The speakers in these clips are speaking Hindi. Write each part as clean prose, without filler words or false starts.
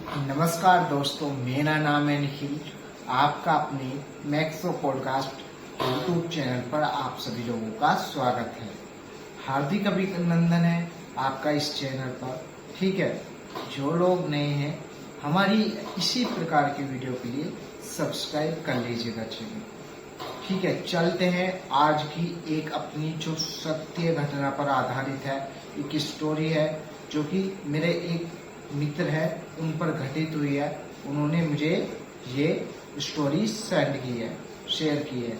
नमस्कार दोस्तों, मेरा नाम है निखिल। आपका अपने मैक्सो पॉडकास्ट यूट्यूब चैनल पर आप सभी लोगों का स्वागत है। हार्दिक अभिनंदन है आपका इस चैनल पर। ठीक है, जो लोग नए हैं हमारी इसी प्रकार की वीडियो के लिए सब्सक्राइब कर लीजिएगा चैनल। ठीक है, चलते हैं आज की एक अपनी जो सत्य घटना पर आधारित है, एक स्टोरी है जो कि मेरे एक मित्र है उन पर घटित हुई है। उन्होंने मुझे ये स्टोरी शेयर की है,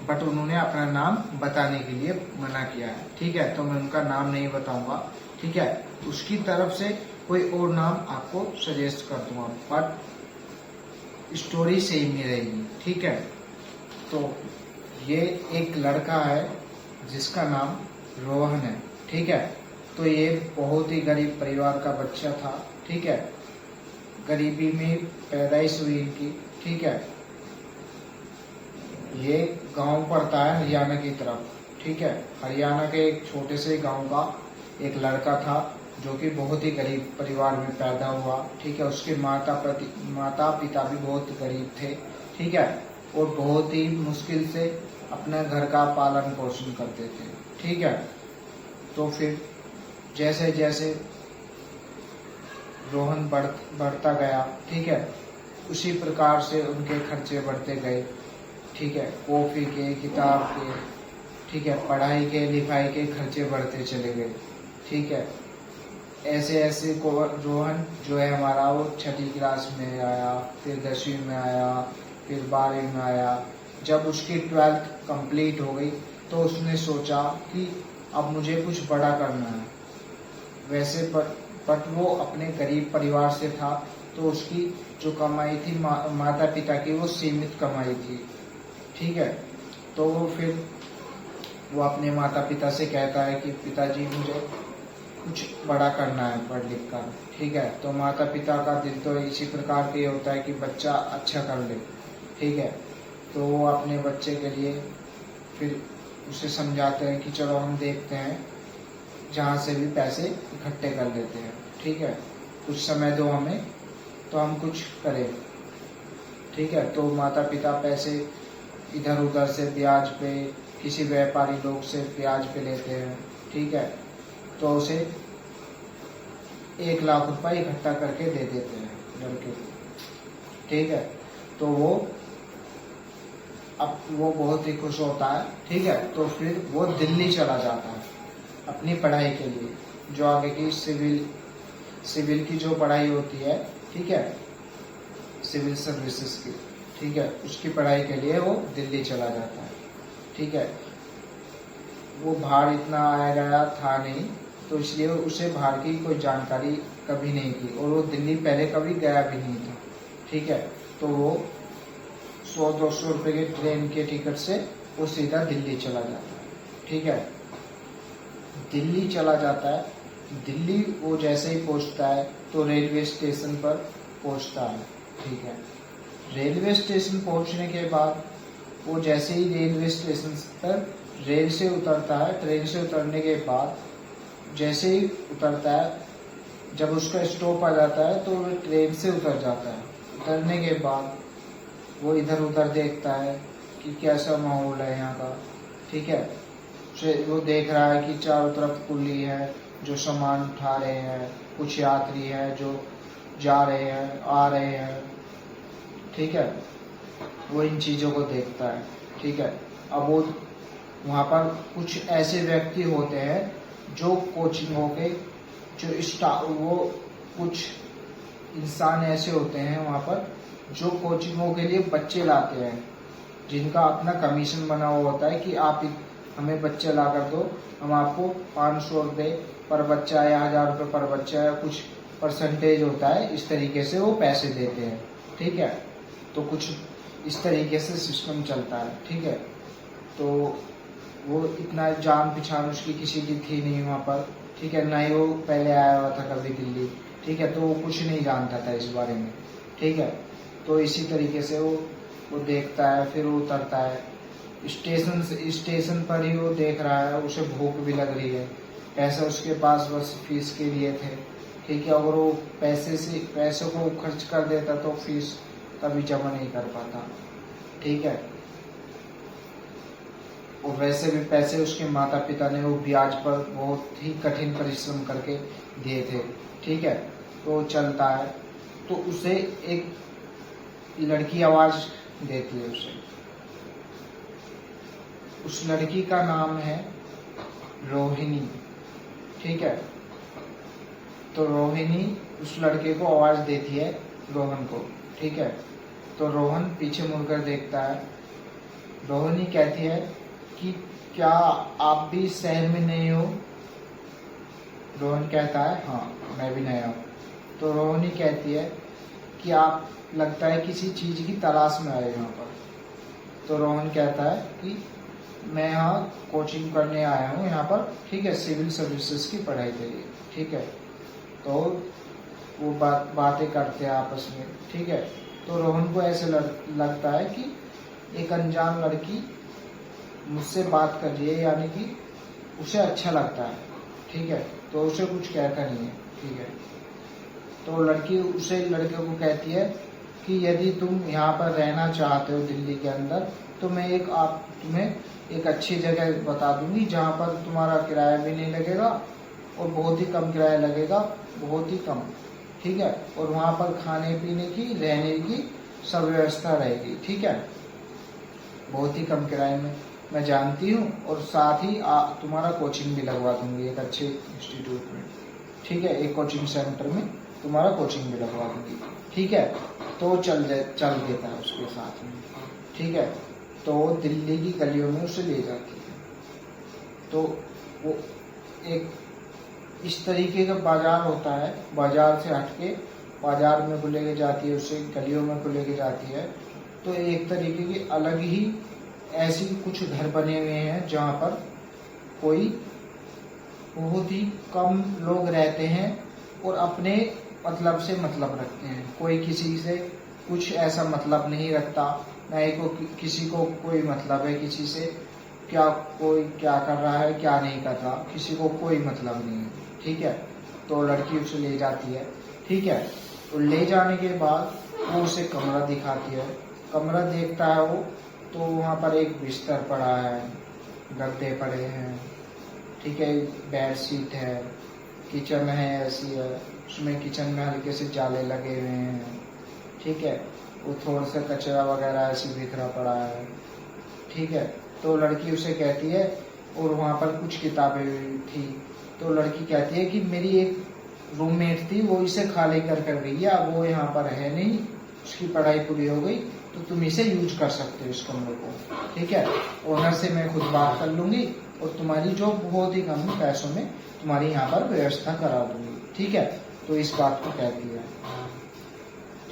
बट उन्होंने अपना नाम बताने के लिए मना किया है। ठीक है, तो मैं उनका नाम नहीं बताऊंगा। ठीक है, उसकी तरफ से कोई और नाम आपको सजेस्ट कर दूंगा, बट स्टोरी सेम ही रहेगी। ठीक है, तो ये एक लड़का है जिसका नाम रोहन है। ठीक है, तो ये बहुत ही गरीब परिवार का बच्चा था। ठीक है, गरीबी में पैदाइश हुई इनकी। ठीक है, ये गांव पड़ता है हरियाणा की तरफ। ठीक है, हरियाणा के एक छोटे से गांव का एक लड़का था जो कि बहुत ही गरीब परिवार में पैदा हुआ। ठीक है, उसके माता पिता भी बहुत गरीब थे। ठीक है, और बहुत ही मुश्किल से अपने घर का पालन पोषण करते थे। ठीक है, तो फिर जैसे जैसे रोहन बढ़ता गया, ठीक है, उसी प्रकार से उनके खर्चे बढ़ते गए। ठीक है, कॉफी के, किताब के, ठीक है, पढ़ाई के लिखाई के खर्चे बढ़ते चले गए। ठीक है, ऐसे ऐसे को रोहन जो है हमारा, वो 6ठी क्लास में आया, फिर 10वीं में आया, फिर 12वीं में आया। जब उसकी 12th कंप्लीट हो गई तो उसने सोचा कि अब मुझे कुछ बड़ा करना है। वैसे बट वो अपने गरीब परिवार से था, तो उसकी जो कमाई थी माता पिता की, वो सीमित कमाई थी। ठीक है, तो वो अपने माता पिता से कहता है कि पिताजी मुझे कुछ बड़ा करना है पढ़ लिख कर। ठीक है, तो माता पिता का दिल तो इसी प्रकार के होता है कि बच्चा अच्छा कर ले। ठीक है, तो वो अपने बच्चे के लिए फिर उसे समझाते हैं कि चलो हम देखते हैं, जहाँ से भी पैसे इकट्ठे कर लेते हैं। ठीक है, कुछ समय दो हमें, तो हम कुछ करें। ठीक है, तो माता पिता पैसे इधर उधर से ब्याज पे, किसी व्यापारी लोग से ब्याज पे लेते हैं। ठीक है, तो उसे 1 लाख रुपए इकट्ठा करके दे देते हैं लड़के को। ठीक है, तो वो बहुत ही खुश होता है। ठीक है, तो फिर वो दिल्ली चला जाता है अपनी पढ़ाई के लिए, जो आगे की सिविल की जो पढ़ाई होती है। ठीक है, सिविल सर्विसेज की। ठीक है, उसकी पढ़ाई के लिए वो दिल्ली चला जाता है। ठीक है, वो बाहर इतना आया गया था नहीं, तो इसलिए उसे बाहर की कोई जानकारी कभी नहीं थी, और वो दिल्ली पहले कभी गया भी नहीं था। ठीक है, तो वो 100-200 रुपए के ट्रेन के टिकट से वो सीधा दिल्ली चला जाता है। ठीक है, दिल्ली चला जाता है। दिल्ली वो जैसे ही पहुंचता है तो रेलवे स्टेशन पर पहुंचता है। ठीक है, रेलवे स्टेशन पहुंचने के बाद वो जैसे ही रेलवे स्टेशन पर रेल से उतरता है, ट्रेन से उतरने के बाद जैसे ही उतरता है, जब उसका स्टॉप आ जाता है तो वो ट्रेन से उतर जाता है। उतरने के बाद वो इधर उधर देखता है कि कैसा माहौल है यहाँ का। ठीक है, वो देख रहा है कि चारों तरफ कुल्ली है जो सामान उठा रहे हैं, कुछ यात्री है जो जा रहे हैं, आ रहे हैं। ठीक है, वो इन चीजों को देखता है। ठीक है, अब वो वहाँ पर कुछ ऐसे व्यक्ति होते हैं जो कोचिंगों के वो कुछ इंसान ऐसे होते हैं वहाँ पर जो कोचिंगों के लिए बच्चे लाते हैं, जिनका अपना कमीशन बना हुआ होता है कि आप हमें बच्चे ला कर दो, हम आपको 500 रुपये पर बच्चा या 1000 रुपये पर बच्चा या कुछ परसेंटेज होता है, इस तरीके से वो पैसे देते हैं। ठीक है, तो कुछ इस तरीके से सिस्टम चलता है। ठीक है, तो वो इतना जान पहचान उसकी किसी की थी नहीं वहाँ पर। ठीक है, ना ही वो पहले आया हुआ था कभी दिल्ली। ठीक है, तो वो कुछ नहीं जानता था इस बारे में। ठीक है, तो इसी तरीके से वो देखता है, फिर वो उतरता है स्टेशन पर ही। वो देख रहा है, उसे भूख भी लग रही है, पैसे उसके पास बस फीस के लिए थे। ठीक है। अगर वो पैसों को खर्च कर देता तो फीस कभी जमा नहीं कर पाता, ठीक है। और वैसे भी पैसे उसके माता पिता ने वो ब्याज पर बहुत ही कठिन परिश्रम करके दिए थे, ठीक है। तो चलता है, तो उसे एक लड़की आवाज देती है उसे। उस लड़की का नाम है रोहिणी, ठीक है। तो रोहिणी उस लड़के को आवाज देती है, रोहन को, ठीक है। तो रोहन पीछे मुड़कर देखता है। रोहिणी कहती है कि क्या आप भी शहर में नए हो? रोहन कहता है हाँ, मैं भी नया हूँ। तो रोहिणी कहती है कि आप लगता है किसी चीज की तलाश में आए यहाँ पर। तो रोहन कहता है कि मैं यहाँ कोचिंग करने आया हूँ यहाँ पर, ठीक है, सिविल सर्विसेज की पढ़ाई के लिए, ठीक है। तो वो बातें करते हैं आपस में, ठीक है। तो रोहन को ऐसे लगता है कि एक अनजान लड़की मुझसे बात कर रही है, यानी कि उसे अच्छा लगता है, ठीक है। तो उसे कुछ कहता नहीं है, ठीक है। तो लड़की उसे लड़के को कहती है कि यदि तुम यहाँ पर रहना चाहते हो दिल्ली के अंदर, तो मैं तुम्हें एक अच्छी जगह बता दूंगी जहाँ पर तुम्हारा किराया भी नहीं लगेगा और बहुत ही कम किराया लगेगा, बहुत ही कम, ठीक है। और वहाँ पर खाने पीने की, रहने की सब व्यवस्था रहेगी, ठीक है, बहुत ही कम किराए में, मैं जानती हूँ। और साथ ही तुम्हारा कोचिंग भी लगवा दूंगी एक अच्छे इंस्टीट्यूट में, ठीक है, एक कोचिंग सेंटर में तुम्हारा कोचिंग भी लगवा दूंगी, ठीक है। तो चल देता है उसके साथ में, ठीक है। तो दिल्ली की गलियों में उसे ले जाती है। तो वो एक इस तरीके का बाजार होता है, बाजार से हटके बाजार में को लेके जाती है, उसे गलियों में को लेके जाती है। तो एक तरीके की अलग ही ऐसी कुछ घर बने हुए हैं जहाँ पर कोई बहुत ही कम लोग रहते हैं और अपने मतलब से मतलब रखते हैं। कोई किसी से कुछ ऐसा मतलब नहीं रखता, न ही किसी को कोई मतलब है किसी से, क्या कोई क्या कर रहा है क्या नहीं कर रहा, किसी को कोई मतलब नहीं है, ठीक है। तो लड़की उसे ले जाती है, ठीक है। तो ले जाने के बाद वो उसे कमरा दिखाती है। कमरा देखता है वो, तो वहाँ पर एक बिस्तर पड़ा है, गद्दे पड़े हैं, ठीक है, बेड शीट है, किचन है ऐसी है, उसमें किचन में हल्के से जाले लगे हुए हैं, ठीक है। वो थोड़ा सा कचरा वगैरह ऐसे बिखरा पड़ा है, ठीक है। तो लड़की उसे कहती है, और वहाँ पर कुछ किताबें भी थी। तो लड़की कहती है कि मेरी एक रूममेट थी, वो इसे खाली कर गई है, अब वो यहाँ पर है नहीं, उसकी पढ़ाई पूरी हो गई, तो तुम इसे यूज कर सकते हो इस कमरे को, ठीक है। ओनर से मैं खुद बात कर लूंगी और तुम्हारी जो बहुत ही कम पैसों में तुम्हारी यहाँ पर व्यवस्था करा दूंगी, ठीक है। तो इस बात को कहती है,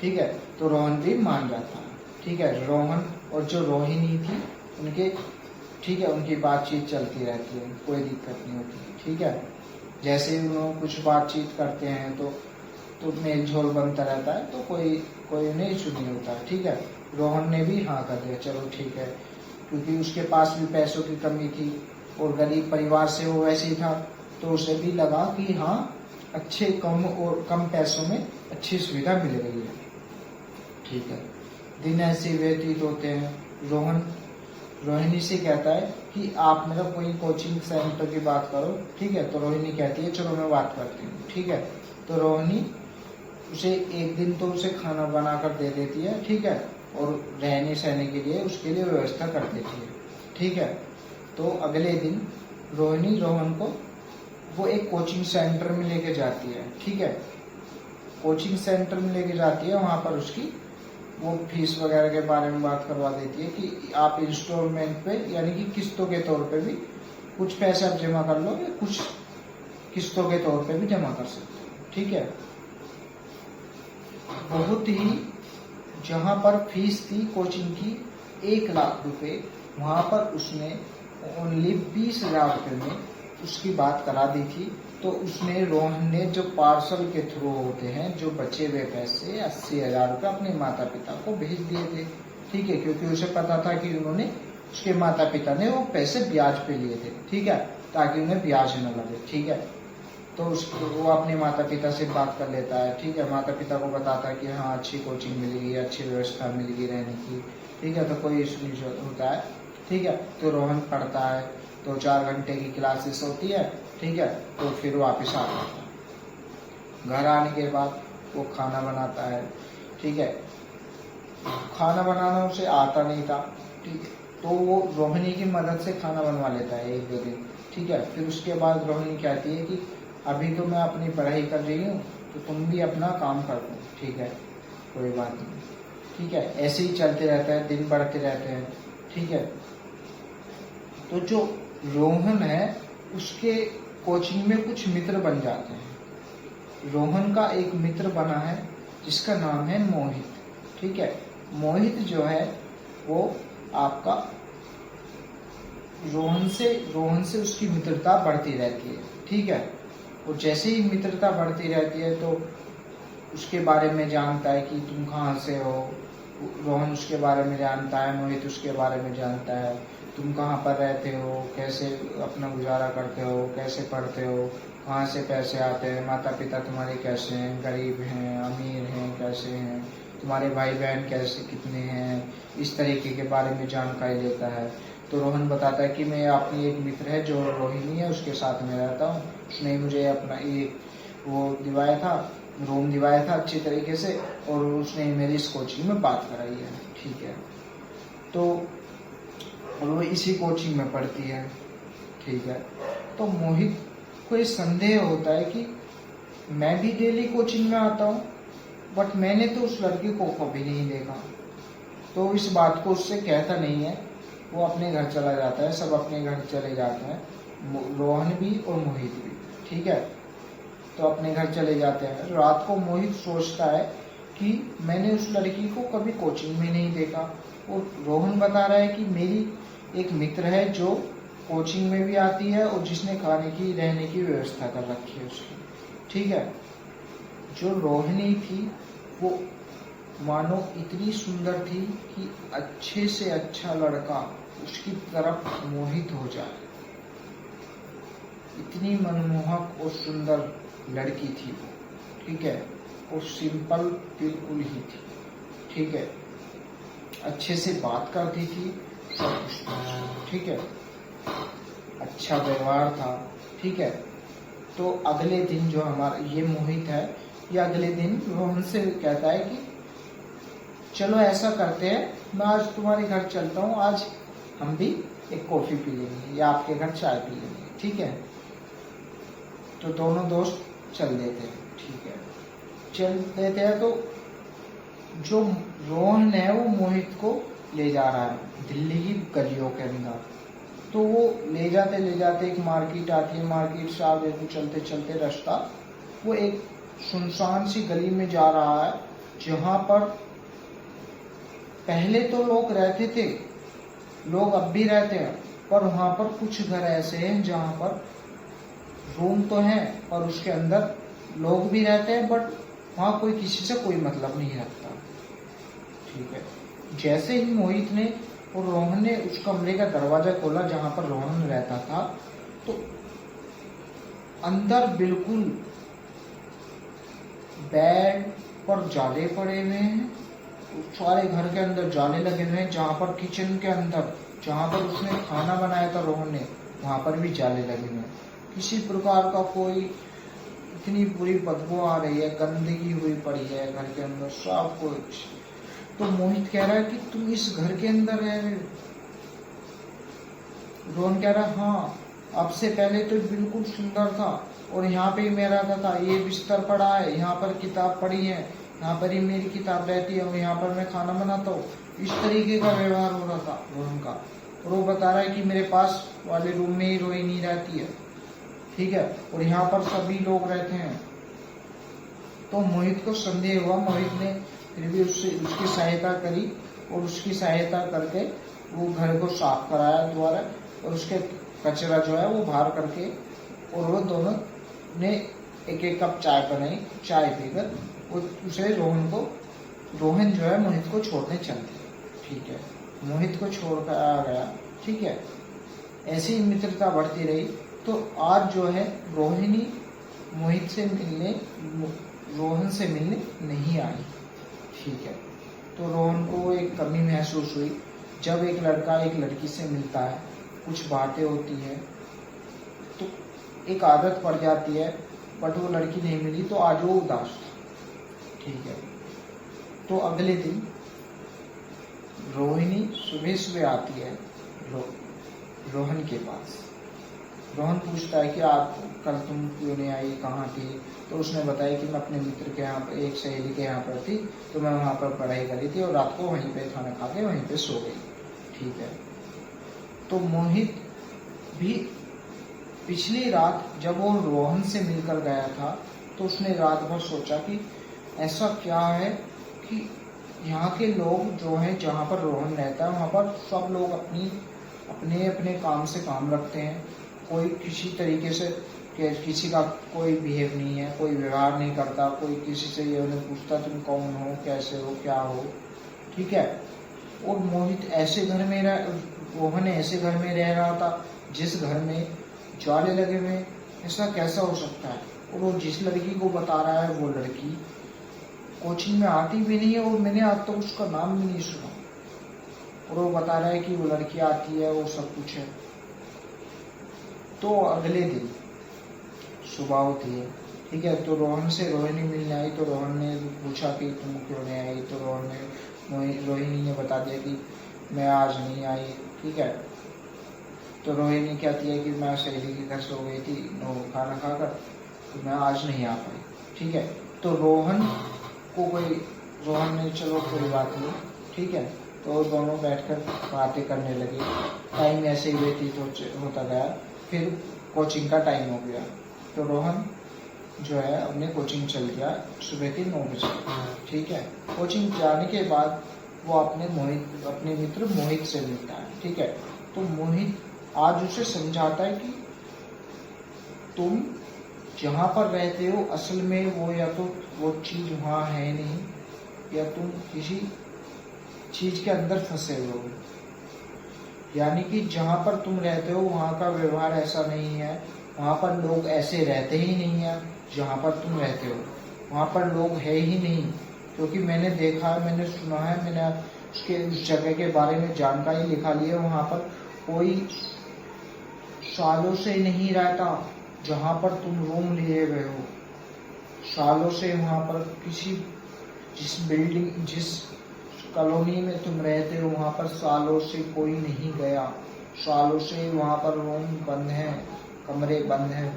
ठीक है। तो रोहन भी मान जाता है, ठीक है। रोहन और जो रोहिणी थी उनके, ठीक है, उनकी बातचीत चलती रहती है, कोई दिक्कत नहीं होती, ठीक है। जैसे ही उन्होंने कुछ बातचीत करते हैं तो मेल झोल बनता रहता है, तो कोई उन्हें इशू नहीं होता है, ठीक है। रोहन ने भी हाँ कर दिया, चलो ठीक है, क्योंकि उसके पास भी पैसों की कमी थी और गरीब परिवार से वो वैसे ही था, तो उसे भी लगा कि हाँ अच्छे कम पैसों में अच्छी सुविधा मिल रही है, ठीक है। दिन ऐसे व्यतीत होते हैं। रोहन रोहिणी से कहता है कि आप मेरा कोई कोचिंग सेंटर की बात करो, ठीक है। तो रोहिणी कहती है चलो मैं बात करती हूँ, ठीक है। तो रोहिणी उसे एक दिन तो उसे खाना बना कर दे देती है, ठीक है, और रहने सहने के लिए उसके लिए व्यवस्था कर देती है, ठीक है। तो अगले दिन रोहिणी रोहन को वो एक कोचिंग सेंटर में लेके जाती है, ठीक है। कोचिंग सेंटर में लेके जाती है, वहाँ पर उसकी वो फीस वगैरह के बारे में बात करवा देती है कि आप इंस्टॉलमेंट पे, यानी कि किस्तों के तौर पे भी कुछ पैसे आप जमा कर लो, या कुछ किस्तों के तौर पे भी जमा कर सकते हो, ठीक है। बहुत ही, जहाँ पर फीस थी कोचिंग की 1 लाख रुपए, वहाँ पर उसने ओनली 20,000 रुपये में उसकी बात करा दी थी। तो उसने, रोहन ने जो पार्सल के थ्रू होते हैं जो बचे हुए पैसे 80,000 रुपये अपने माता पिता को भेज दिए थे, ठीक है, क्योंकि उसे पता था कि उन्होंने, उसके माता पिता ने वो पैसे ब्याज पे लिए थे, ठीक है, ताकि उन्हें ब्याज न लगे, ठीक है। तो उसको वो अपने माता पिता से बात कर लेता है, ठीक है। माता पिता को बताता है कि हाँ अच्छी कोचिंग मिलेगी, अच्छी व्यवस्था मिलेगी रहने की, ठीक है। तो कोई इशू नहीं होता है, ठीक है। तो रोहन पढ़ता है, तो 4 घंटे की क्लासेस होती है, ठीक है। तो फिर वापस आ जाता है। घर आने के बाद वो खाना बनाता है, ठीक है। खाना बनाना उसे आता नहीं था, ठीक है। तो वो रोहिणी की मदद से खाना बनवा लेता है 1-2 दिन, ठीक है। फिर उसके बाद रोहिणी कहती है कि अभी तो मैं अपनी पढ़ाई कर रही हूँ, तो तुम भी अपना काम कर दो, ठीक है, कोई बात नहीं, ठीक है। ऐसे ही चलते रहता है, दिन बढ़ते रहते हैं, ठीक है। तो जो रोहन है उसके कोचिंग में कुछ मित्र बन जाते हैं। रोहन का एक मित्र बना है जिसका नाम है मोहित, ठीक है। मोहित जो है वो आपका रोहन से उसकी मित्रता बढ़ती रहती है, ठीक है। और जैसे ही मित्रता बढ़ती रहती है तो उसके बारे में जानता है कि तुम कहाँ से हो। रोहन उसके बारे में जानता है, मोहित उसके बारे में जानता है, तुम कहाँ पर रहते हो, कैसे अपना गुजारा करते हो, कैसे पढ़ते हो, कहाँ से पैसे आते हैं, माता पिता तुम्हारे कैसे हैं, गरीब हैं, अमीर हैं, कैसे हैं, तुम्हारे भाई बहन कैसे कितने हैं, इस तरीके के बारे में जानकारी लेता है। तो रोहन बताता है कि मैं अपनी एक मित्र है जो रोहिणी है, उसके साथ में रहता हूँ, उसने मुझे अपना एक वो दिवाया था, रूम दिवाया था अच्छी तरीके से, और उसने मेरी इस कोचिंग में बात कराई है, ठीक है। तो वो इसी कोचिंग में पढ़ती है, ठीक है। तो मोहित को ये संदेह होता है कि मैं भी डेली कोचिंग में आता हूँ, बट मैंने तो उस लड़की को कभी नहीं देखा। तो इस बात को उससे कहता नहीं है, वो अपने घर चला जाता है, सब अपने घर चले जाते हैं, रोहन भी और मोहित भी, ठीक है। तो अपने घर चले जाते हैं। रात को मोहित सोचता है कि मैंने उस लड़की को कभी कोचिंग में नहीं देखा, और रोहन बता रहा है कि मेरी एक मित्र है जो कोचिंग में भी आती है और जिसने खाने की रहने की व्यवस्था कर रखी है उसकी, ठीक है। जो रोहिणी थी वो मानो इतनी सुंदर थी कि अच्छे से अच्छा लड़का उसकी तरफ मोहित हो जाए, इतनी मनमोहक और सुंदर लड़की थी वो, ठीक है। और सिंपल बिल्कुल ही थी, ठीक है। अच्छे से बात करती थी, सब कुछ था, ठीक है। अच्छा व्यवहार था, ठीक है। तो अगले दिन जो हमारा ये मोहित है, ये अगले दिन रोहन से कहता है कि चलो ऐसा करते हैं, मैं आज तुम्हारे घर चलता हूँ, आज हम भी एक कॉफी पी लेंगे या आपके घर चाय पी लेंगे, ठीक है। तो दोनों दोस्त चल देते हैं, ठीक है। चल देते हैं तो जो रोहन है वो मोहित को ले जा रहा है दिल्ली की गलियों के अंदर। तो वो ले जाते एक मार्केट आती है, मार्केट से आगे को चलते चलते रास्ता वो एक सुनसान सी गली में जा रहा है, जहाँ पर पहले तो लोग रहते थे, लोग अब भी रहते हैं, पर वहाँ पर कुछ घर ऐसे हैं जहाँ पर रूम तो है पर उसके अंदर लोग भी रहते हैं, बट वहाँ कोई किसी से कोई मतलब नहीं रखता, ठीक है। जैसे ही मोहित ने और रोहन ने उस कमरे का दरवाजा खोला जहाँ पर रोहन रहता था, तो अंदर बिल्कुल बेड पर जाले पड़े हुए हैं, सारे घर के अंदर जाले लगे हुए हैं, जहाँ पर किचन के अंदर जहाँ पर उसने खाना बनाया था रोहन ने, वहाँ पर भी जाले लगे हुए हैं। किसी प्रकार का कोई, इतनी बुरी बदबू आ रही है, गंदगी हुई पड़ी है घर के अंदर सब कुछ। तो मोहित कह रहा है कि तुम इस घर के अंदर रह रहे हो? रोहन कह रहा है हाँ, अब से पहले तो बिल्कुल सुंदर था और यहाँ पे ही मैं रहता था, ये बिस्तर पड़ा है, यहाँ पर किताब पड़ी है, यहाँ पर ही मेरी किताब रहती है और यहाँ पर मैं खाना बनाता हूँ। इस तरीके का व्यवहार हो रहा था रोहन का। और वो बता रहा है कि मेरे पास वाले रूम में ही रोहिणी रहती है, ठीक है, और यहाँ पर सभी लोग रहते हैं। तो मोहित को संदेह हुआ, मोहित ने फिर भी उसकी सहायता करी और उसकी सहायता करके वो घर को साफ कराया दोबारा, और उसके कचरा जो है वो बाहर करके, और वो दोनों ने एक एक कप चाय बनाई, चाय पीकर उसे रोहन जो है मोहित को छोड़ने चल दिया, ठीक है। मोहित को छोड़कर आ गया, ठीक है। ऐसी मित्रता बढ़ती रही। तो आज जो है रोहिणी मोहित से मिलने, रोहन से मिलने नहीं आई। ठीक है, तो रोहन को एक कमी महसूस हुई। जब एक लड़का एक लड़की से मिलता है, कुछ बातें होती है, तो एक आदत पड़ जाती है, बट वो लड़की नहीं मिली तो आज वो उदास था। ठीक है, तो अगले दिन रोहिणी सुबह सुबह आती है रोहन के पास। रोहन पूछता है कि आप कल तुम क्यों नहीं आई, कहाँ थी? तो उसने बताया कि मैं अपने मित्र के यहाँ पर, एक सहेली के यहाँ पर थी, तो मैं वहाँ पर पढ़ाई करी थी और रात को वहीं पे खाना खा के वहीं पे सो गई। ठीक है, तो मोहित भी पिछली रात जब वो रोहन से मिलकर गया था, तो उसने रात भर सोचा कि ऐसा क्या है कि यहाँ के लोग जो हैं, जहाँ पर रोहन रहता है वहाँ पर सब लोग अपने अपने काम से काम रखते हैं। कोई किसी तरीके से किसी का कोई बिहेव नहीं है, कोई व्यवहार नहीं करता, कोई किसी से ये नहीं पूछता तुम कौन हो, कैसे हो, क्या हो। ठीक है, और मोहित ऐसे घर में रोहन ऐसे घर में रह रहा था जिस घर में ज्वाले लगे हुए। ऐसा कैसा हो सकता है? और वो जिस लड़की को बता रहा है वो लड़की कोचिंग में आती भी नहीं है और मैंने आज तक उसका नाम भी नहीं सुना, और वो बता रहा है कि वो लड़की आती है, वो सब कुछ है। तो अगले दिन सुबह होती है। ठीक है, तो रोहन से रोहिणी मिलने आई, तो रोहन ने पूछा कि तुम क्यों नहीं आई? तो रोहिणी ने बता दिया कि मैं आज नहीं आई। ठीक है, तो रोहिणी कहती है कि मैं सहेली के घर सो गई थी खाना खाकर, तो मैं आज नहीं आ पाई। ठीक है, तो रोहन ने चलो कोई बात नहीं। ठीक है, तो दोनों बैठकर बातें करने लगे। टाइम ऐसे ही व्यतीत होता गया। फिर कोचिंग का टाइम हो गया, तो रोहन जो है अपने कोचिंग चल गया सुबह के 9 बजे। ठीक है, कोचिंग जाने के बाद वो अपने मित्र मोहित से मिलता है। ठीक है, तो मोहित आज उसे समझाता है कि तुम जहाँ पर रहते हो असल में वो या तो वो चीज वहाँ है नहीं, या तुम किसी चीज के अंदर फंसे हो। यानी कि जहाँ पर तुम रहते हो वहाँ का व्यवहार ऐसा नहीं है, वहाँ पर लोग ऐसे रहते ही नहीं है जहाँ पर तुम रहते हो। वहाँ पर लोग है ही नहीं, क्योंकि मैंने देखा है, मैंने सुना है, मैंने उस जगह के बारे में जानकारी लिखा ली है। वहाँ पर कोई सालों से नहीं रहता जहाँ पर तुम रूम लिए हुए हो। सालों से वहाँ पर जिस कॉलोनी में तुम रहते हो वहाँ पर सालों से कोई नहीं गया। सालों से वहाँ पर रूम बंद है, कमरे बंद हैं।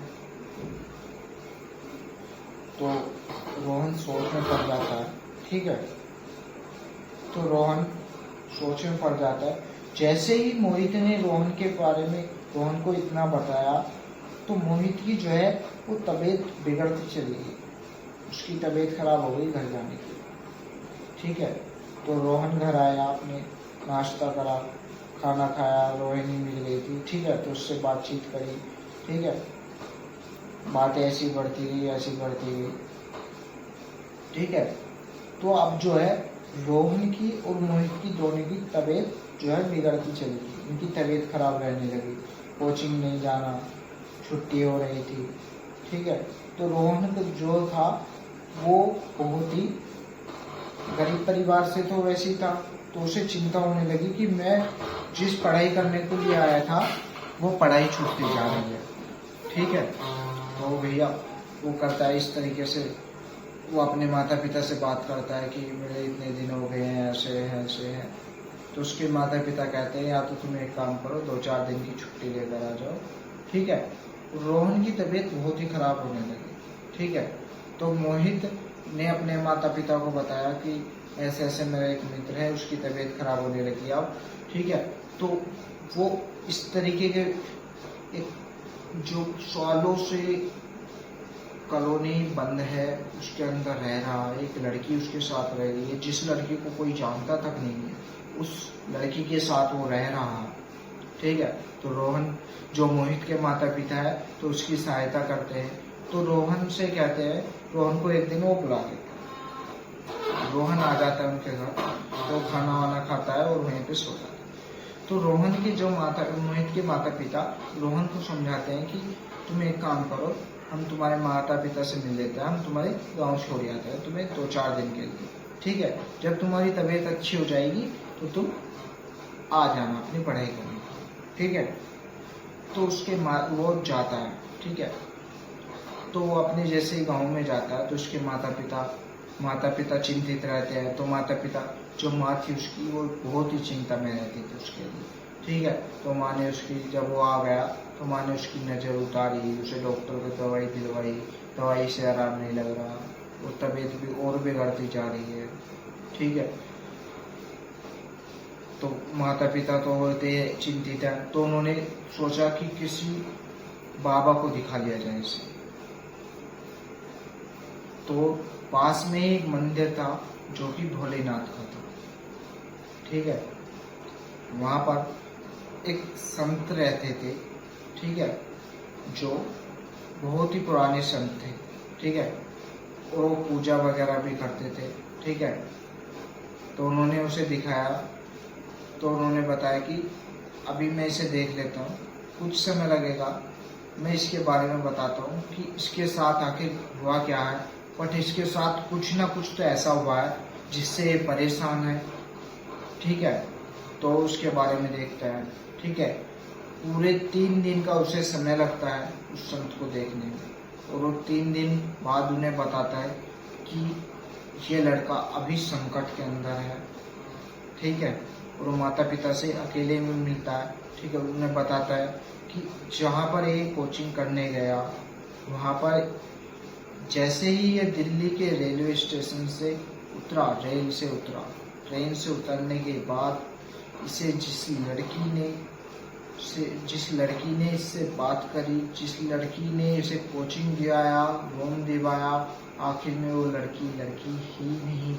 तो रोहन सोच में पड़ जाता है। ठीक है, तो रोहन सोच में पड़ जाता है। जैसे ही मोहित ने रोहन के बारे में रोहन को इतना बताया, तो मोहित की जो है वो तबीयत बिगड़ती चली गई। उसकी तबीयत खराब हो गई घर जाने की। ठीक है, तो रोहन घर आया, आपने नाश्ता करा, खाना खाया, रोहिणी मिल गई थी। ठीक है, तो उससे बातचीत करी। ठीक है, बातें ऐसी बढ़ती गई। ठीक है, तो अब जो है रोहन की और मोहित की दोनों की तबीयत जो है बिगड़ती चली गई। उनकी तबीयत खराब रहने लगी, कोचिंग नहीं जाना, छुट्टी हो रही थी। ठीक है, तो रोहन को जो था वो बहुत ही गरीब परिवार से तो वैसे ही था, तो उसे चिंता होने लगी कि मैं जिस पढ़ाई करने के लिए आया था वो पढ़ाई छूटती जा रही है। ठीक है, तो भैया वो करता है इस तरीके से, वो अपने माता पिता से बात करता है कि मेरे इतने दिन हो गए हैं, ऐसे हैं। तो उसके माता पिता कहते हैं या तो तुम एक काम करो, 2-4 दिन की छुट्टी लेकर आ जाओ। ठीक है, रोहन की तबीयत बहुत ही खराब होने लगी। ठीक है, तो मोहित ने अपने माता पिता को बताया कि ऐसे ऐसे मेरा एक मित्र है, उसकी तबीयत खराब होने लगी अब। ठीक है, तो वो इस तरीके के एक जो सालों से कॉलोनी बंद है उसके अंदर रह रहा है, एक लड़की उसके साथ रह रही है, जिस लड़की को कोई जानता तक नहीं है, उस लड़की के साथ वो रह रहा है। ठीक है, तो रोहन जो मोहित के माता पिता है तो उसकी सहायता करते हैं। तो रोहन से कहते हैं, रोहन को एक दिन वो बुला लेते हैं। रोहन आ जाता है उनके घर, तो खाना वाना खाता है और वहीं पे सोता है। तो रोहन के मोहित के माता पिता रोहन को समझाते हैं कि तुम एक काम करो, हम तुम्हारे माता पिता से मिल लेते हैं, हम तुम्हारे गांव छोड़ आते हैं तुम्हें 2-4 दिन के लिए, ठीक है। जब तुम्हारी तबीयत अच्छी हो जाएगी तो तुम आ जाना अपनी पढ़ाई करने, ठीक है। तो वो जाता है, ठीक है। तो वो अपने जैसे ही गाँव में जाता है तो उसके माता पिता चिंतित रहते हैं। तो माता पिता जो माँ थी उसकी, वो बहुत ही चिंता में रहती थी उसके लिए, ठीक है। तो माँ ने उसकी, जब वो आ गया तो माँ ने उसकी नज़र उतारी, उसे डॉक्टर को दवाई दिलवाई, दवाई से आराम नहीं लग रहा, वो तबीयत भी और बिगड़ती जा रही है, ठीक है। तो माता पिता तो होते चिंतित है, तो उन्होंने सोचा कि किसी बाबा को दिखा लिया जाए इसे। तो पास में एक मंदिर था जो कि भोलेनाथ का था, ठीक है। वहाँ पर एक संत रहते थे, ठीक है, जो बहुत ही पुराने संत थे, ठीक है। और वो पूजा वगैरह भी करते थे, ठीक है। तो उन्होंने उसे दिखाया, तो उन्होंने बताया कि अभी मैं इसे देख लेता हूँ, कुछ समय लगेगा, मैं इसके बारे में बताता हूँ कि इसके साथ आखिर हुआ क्या है, बट इसके साथ कुछ ना कुछ तो ऐसा हुआ है जिससे ये परेशान है, ठीक है। तो उसके बारे में देखते हैं, ठीक है। पूरे 3 दिन का उसे समय लगता है उस संत को देखने में, और वो 3 दिन बाद उन्हें बताता है कि ये लड़का अभी संकट के अंदर है, ठीक है। और वो माता पिता से अकेले में मिलता है, ठीक है। उन्हें बताता है कि जहाँ पर ये कोचिंग करने गया, वहाँ पर जैसे ही ये दिल्ली के रेलवे स्टेशन से उतरा, ट्रेन से उतरने के बाद इसे जिस लड़की ने इससे बात करी, जिस लड़की ने इसे कोचिंग दिलाया, रूम दिलवाया, आखिर में वो लड़की ही नहीं,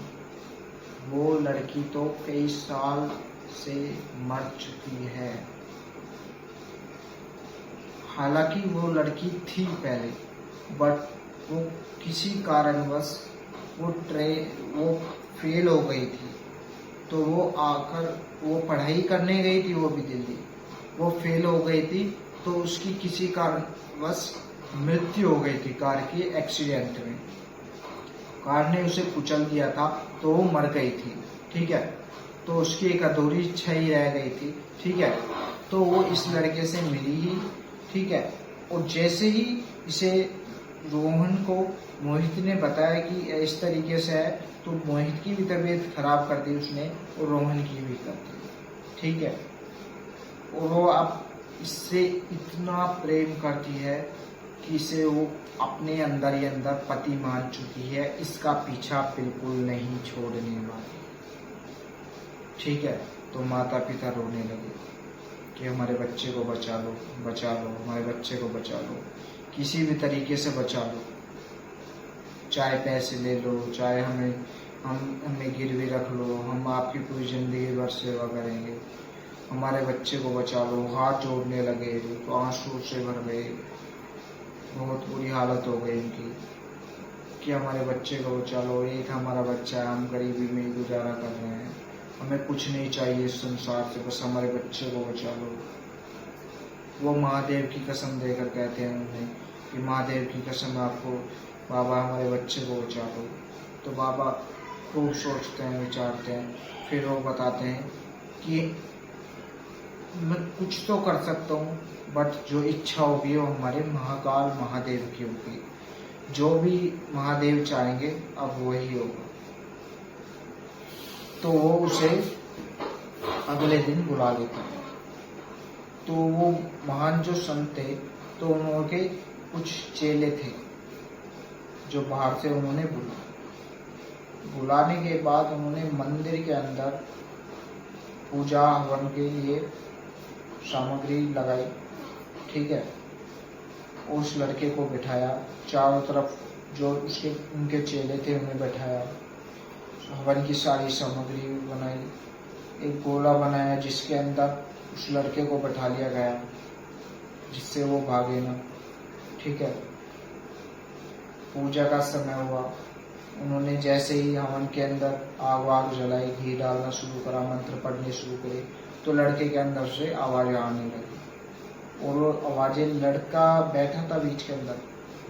वो लड़की तो कई साल से मर चुकी है। हालांकि वो लड़की थी पहले, बट वो किसी कारणवश वो फेल हो गई थी। तो वो पढ़ाई करने गई थी, वो भी दिल्ली, वो फेल हो गई थी। तो उसकी किसी कारणवश मृत्यु हो गई थी कार के एक्सीडेंट में, कार ने उसे कुचल दिया था, तो वो मर गई थी, ठीक है। तो उसकी एक अधूरी इच्छा ही रह गई थी, ठीक है। तो वो इस लड़के से मिली ही, ठीक है। और जैसे ही इसे रोहन को मोहित ने बताया कि इस तरीके से है, तो मोहित की भी तबीयत खराब कर दी उसने, और रोहन की भी कर दी, ठीक है। और वो अब इससे इतना प्रेम करती है कि इसे वो अपने अंदर ही अंदर पति मान चुकी है, इसका पीछा बिल्कुल नहीं छोड़ने वाली, ठीक है। तो माता पिता रोने लगे कि हमारे बच्चे को बचा लो, हमारे बच्चे को बचा लो, किसी भी तरीके से बचा लो, चाहे पैसे ले लो, चाहे हमें गिरवी रख लो, हम आपकी पूरी जिंदगी भर सेवा करेंगे, हमारे बच्चे को बचा लो। हाथ जोड़ने लगे, तो आंसू से भर गए, बहुत बुरी हालत हो गई इनकी कि हमारे बच्चे को बचा लो, एक हमारा बच्चा है, हम गरीबी में गुजारा कर रहे हैं, हमें कुछ नहीं चाहिए इस संसार से, बस हमारे बच्चे को बचा लो। वो महादेव की कसम देकर कहते हैं उन्हें कि महादेव की कसम आपको, बाबा हमारे बच्चे को बचा लो। तो बाबा खूब सोचते हैं, विचारते हैं, फिर वो बताते हैं कि मैं कुछ तो कर सकता हूँ, बट जो इच्छा होगी वो हमारे महाकाल महादेव की होगी, जो भी महादेव चाहेंगे अब वही होगा। तो वो उसे अगले दिन बुला लेता है। तो वो महान जो संत थे, तो उनके कुछ चेले थे जो बाहर से उन्होंने बुलाने के बाद उन्होंने मंदिर के अंदर पूजा हवन के लिए सामग्री लगाई, ठीक है। उस लड़के को बिठाया, चारों तरफ जो उनके चेले थे उन्हें बैठाया, हवन की सारी सामग्री बनाई, एक गोला बनाया जिसके अंदर उस लड़के को बैठा लिया गया जिससे वो भागे ना, ठीक है। पूजा का समय हुआ, उन्होंने जैसे ही हवन के अंदर आग जलाई, घी डालना शुरू करा, मंत्र पढ़ने शुरू करे, तो लड़के के अंदर से आवाजें आने लगी। और वो आवाजें, लड़का बैठा था बीच के अंदर,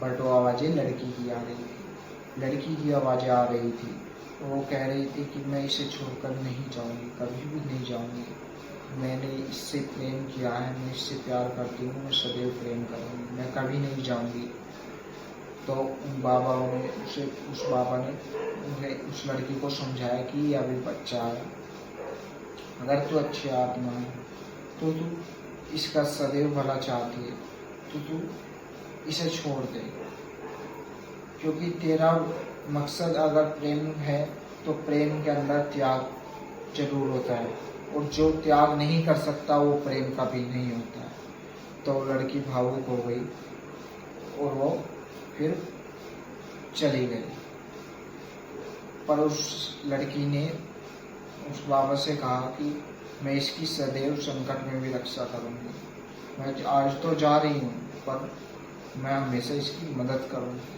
बट वो आवाज़ें लड़की की आ रही थी, लड़की की आवाज़ें आ रही थी। वो कह रही थी कि मैं इसे छोड़कर नहीं जाऊंगी, कभी भी नहीं जाऊंगी, मैंने इससे प्रेम किया है, मैं इससे प्यार करती हूँ, मैं सदैव प्रेम करूँगी, मैं कभी नहीं जाऊंगी। तो उस बाबा ने उन्हें उस लड़की को समझाया कि अभी बच्चा है, अगर तू अच्छी आत्मा है तो तू इसका सदैव भला चाहती है तो तू इसे छोड़ दे, क्योंकि तेरा मकसद अगर प्रेम है तो प्रेम के अंदर त्याग जरूर होता है, और जो त्याग नहीं कर सकता वो प्रेम कभी नहीं होता है। तो लड़की भावुक हो गई और वो फिर चली गई। पर उस लड़की ने उस बाबा से कहा कि मैं इसकी सदैव संकट में भी रक्षा करूंगी, मैं आज तो जा रही हूँ पर मैं हमेशा इसकी मदद करूंगी,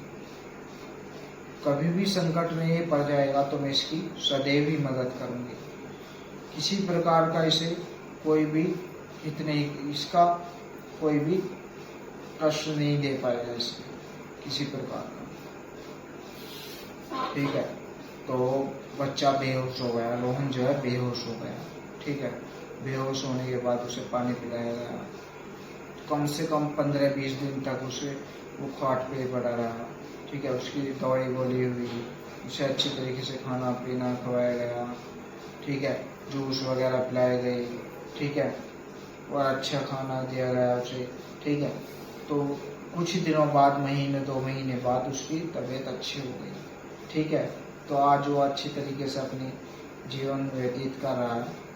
कभी भी संकट में ये पड़ जाएगा तो मैं इसकी सदैव ही मदद करूंगी, किसी प्रकार का इसे कोई भी इसका कोई भी कष्ट नहीं दे पाएगा इसे किसी प्रकार का। ठीक है, तो बच्चा बेहोश हो गया, रोहन जो है बेहोश हो गया। ठीक है, बेहोश होने के बाद उसे पानी पिलाया गया, कम से कम 15-20 दिन तक उसे वो खाट पे पड़ा रहा। ठीक है, उसकी दवाई गोली हुई, उसे अच्छी तरीके से खाना पीना खवाया गया। ठीक है, जूस वगैरह पिलाए गए। ठीक है, और अच्छा खाना दिया गया उसे। ठीक है, तो कुछ दिनों बाद, महीने 2 महीने बाद उसकी तबीयत अच्छी हो गई। ठीक है, तो आज वो अच्छी तरीके से अपनी जीवन व्यतीत कर रहा है।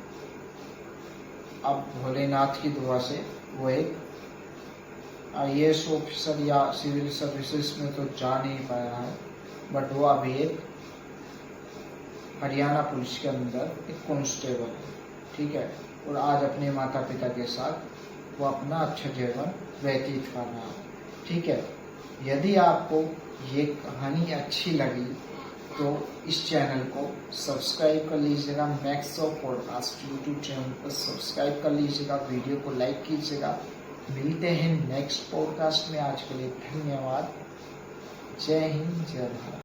अब भोलेनाथ की दुआ से वो एक IAS ऑफिसर या सिविल सर्विसेज में तो जा नहीं पाया है, बट वो अभी एक हरियाणा पुलिस के अंदर एक कांस्टेबल है। ठीक है, और आज अपने माता पिता के साथ वो अपना अच्छा जीवन व्यतीत कर रहा है। ठीक है, यदि आपको ये कहानी अच्छी लगी तो इस चैनल को सब्सक्राइब कर लीजिएगा, max of podcast YouTube channel पर सब्सक्राइब कर लीजिएगा, वीडियो को लाइक कीजिएगा। मिलते हैं नेक्स्ट पॉडकास्ट में, आज के लिए धन्यवाद। जय हिंद, जय भारत।